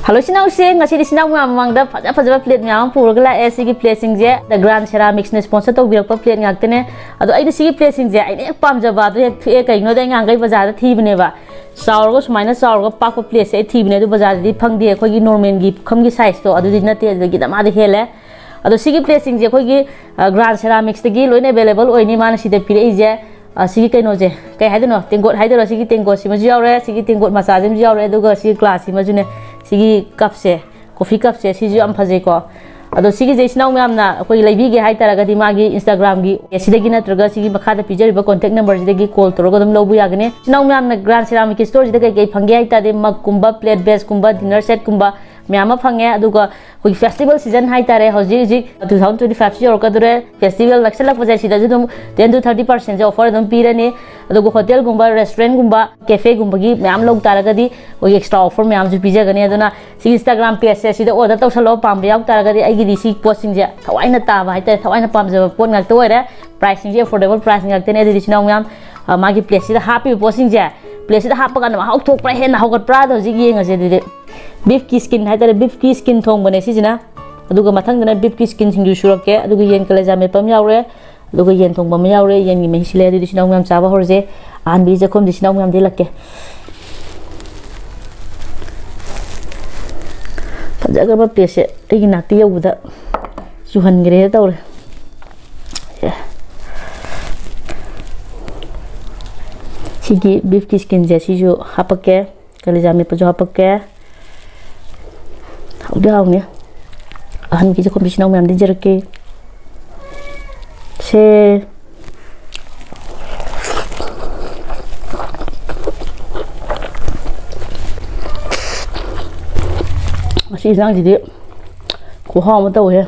Hello, sinang ngasi di sinang mamang da faja plate myam purgla sigi placing je the grand ceramics ne sponsor to birak pa plate ngak tene ado ai sigi placing je ai ne pam jaba do ek kai no da ngai bazar da thi bne ba saur go sumaina saur go pak pa plate se thi bne do bazar di phang di khoi gi normal gi kham gi size to ado di na te gi da ma de hele ado sigi placing je khoi gi grand ceramics de gi loine available oi ni man si de pire je sigi kai no je kai hai no tengot hai do sigi tengot si ma jaw re sigi tengot massage jaw re do ga sigi glass si ma june sigi cup se coffee cup se si ju am phaje ko ado sigi je sinau myam na koi leibi ge hai tara ga di magi instagram gi sidagi na traga sigi makha da pijari ba contact number sidagi call toro ga dum lobu yagane sinau myam na grand ceramic store sidagi ge phange hai ta de mag kumba plate base kumba dinner set kumba myama phange aduga koi festival season hai tare hoji ji 2025 si or ka dure festival laksalak pajai sida ju dum 10 to 30% je offer dum pirane adugo hotel gumba restaurant gumba cafe gumba gi myam log tara ga di koi extra offer myam ju pija gane aduna si instagram page se sida order taw salo pam ba yak tara ga di ai gi di si posting je thawaina ta ba hai ta thawaina pam je pon ngak to re pricing je affordable pricing ngak tene di sinau myam magi place sida happy posting je place sida hap ga na hau thok pra hen hau gat pra do ji gi ngase di beef ki skin hai tare beef ki skin thong bane si jina aduga mathang dana beef ki skin singju surake aduga yen kaleja me pam yaure aduga yen thong bam yaure yen gi me sile di sinau myam chaba horje an bi je khom di sinau myam de lakke jaga ba pese igi nakti yaguda suhan gre tawre sigi beef ki skin je si ju hapake kaleja me pajo hapake udah nih ahan ki jakom bisnau myam de jerke se masih sang jadi ku ha ma taw he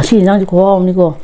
masih nang di ko ni ko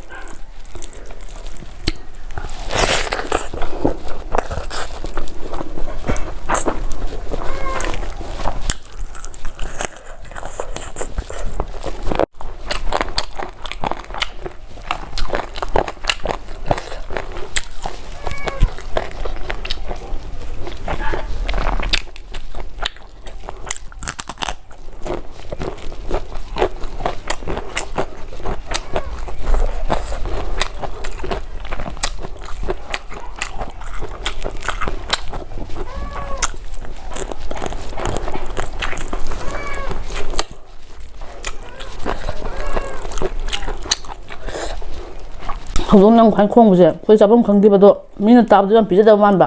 ꯍꯧꯗꯣꯡ ꯅꯪ ꯈ꯭ꯋꯥꯏ ꯈꯣꯡꯕꯁꯦ ꯑꯩꯈꯣꯏ ꯆꯥꯐꯝ ꯈꯪꯗꯦꯕꯗꯣ ꯃꯤꯅ ꯇꯥꯕꯗ ꯌꯥꯝ ꯄꯤꯖꯗꯕ ꯃꯥꯟꯕ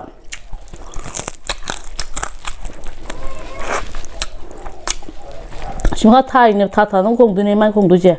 ꯁꯤꯃꯒ ꯊꯥꯔꯤꯅꯦ ꯊꯥ ꯑꯗꯨꯝ ꯈꯣꯡꯗꯣꯏꯅꯦ ꯃꯥꯏ ꯈꯣꯡꯗꯣꯏꯁꯦ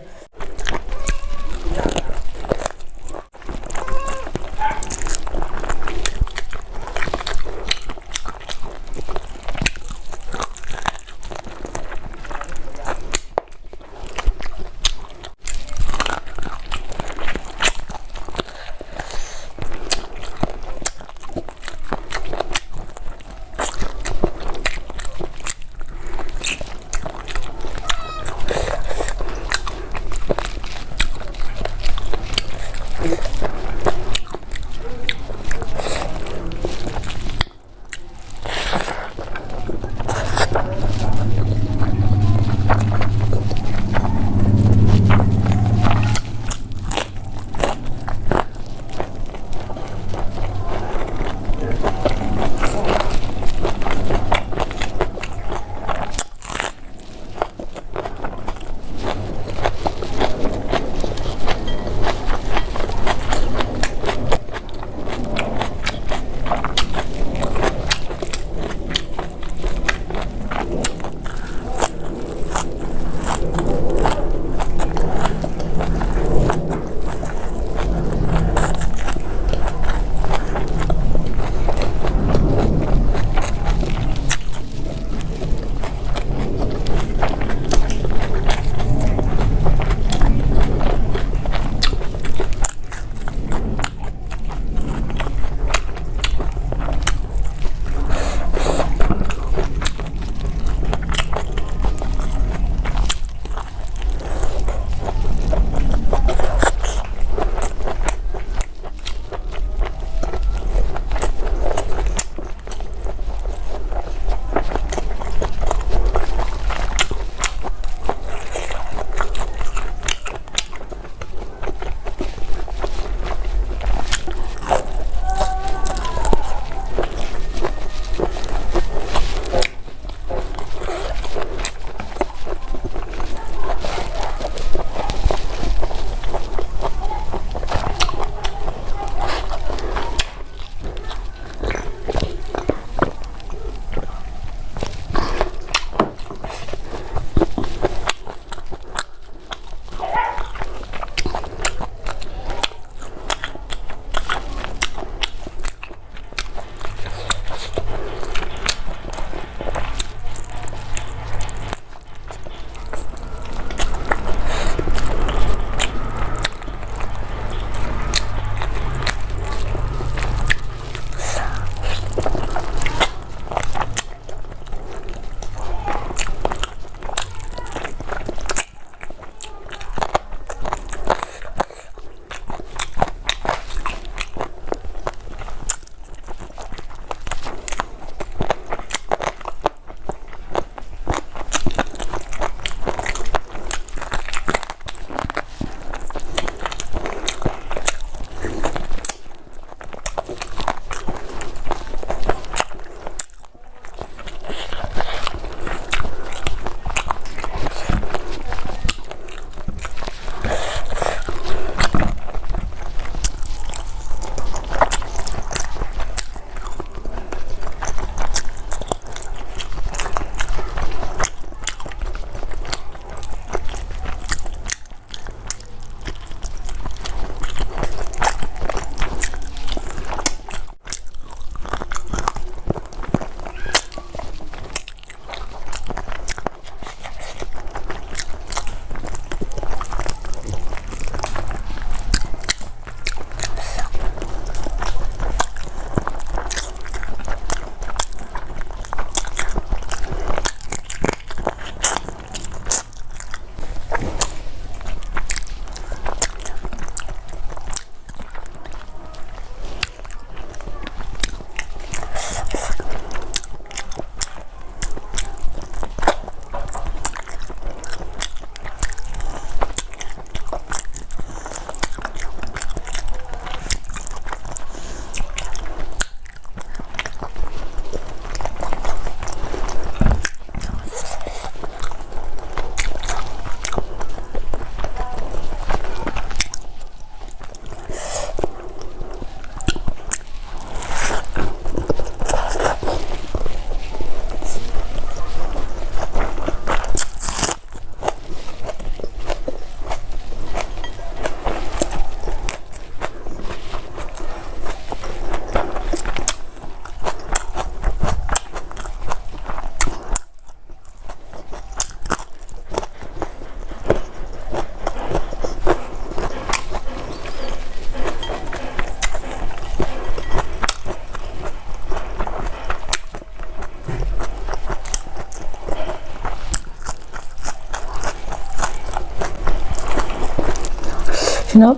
Sina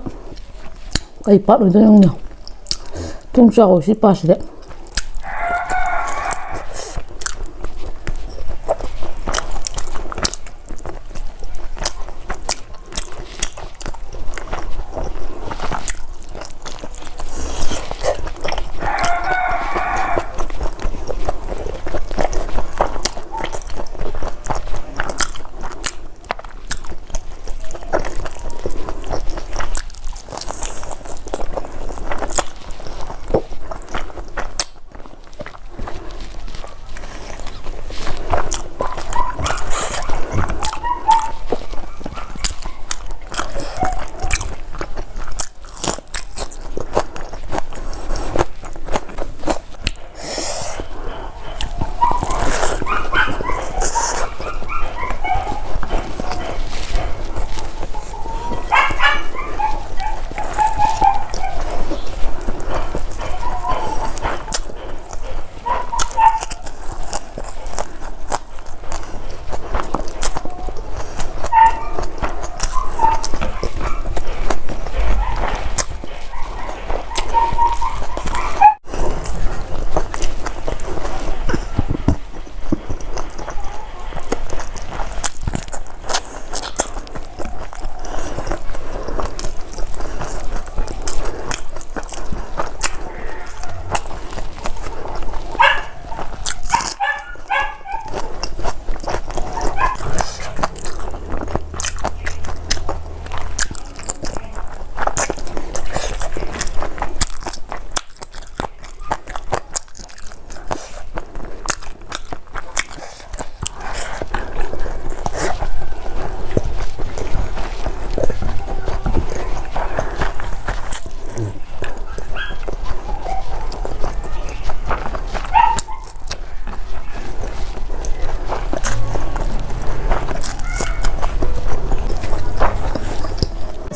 kay pat ito yung niya. Tung siya si pas de.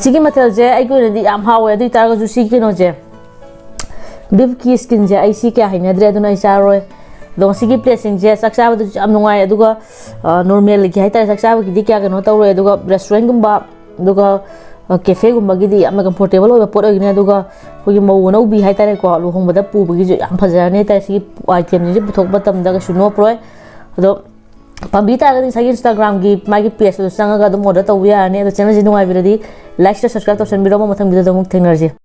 Sige matel je ai ko di am hawe adu tar ga ju si kino je beef ki skin je ai si kya haina dre duna isa roi dong sigi placing je saksa du am nungai adu ga normal ki hai tar saksa ki di kya ga no taw roi adu ga restaurant gumba adu ga cafe gumba gi di am comfortable oi pot oi ne adu ga ko gi mo no bi hai tar ko lu hong bada pu bi ju am phajara ne tar sigi item je buthok batam da ga suno proi ado pambi ta ga sagi Instagram gi magi page du sanga ga du order taw ya ne ado channel ji nungai bi di like subscribe to send bi ro mo mathang bi da muk thengnar ji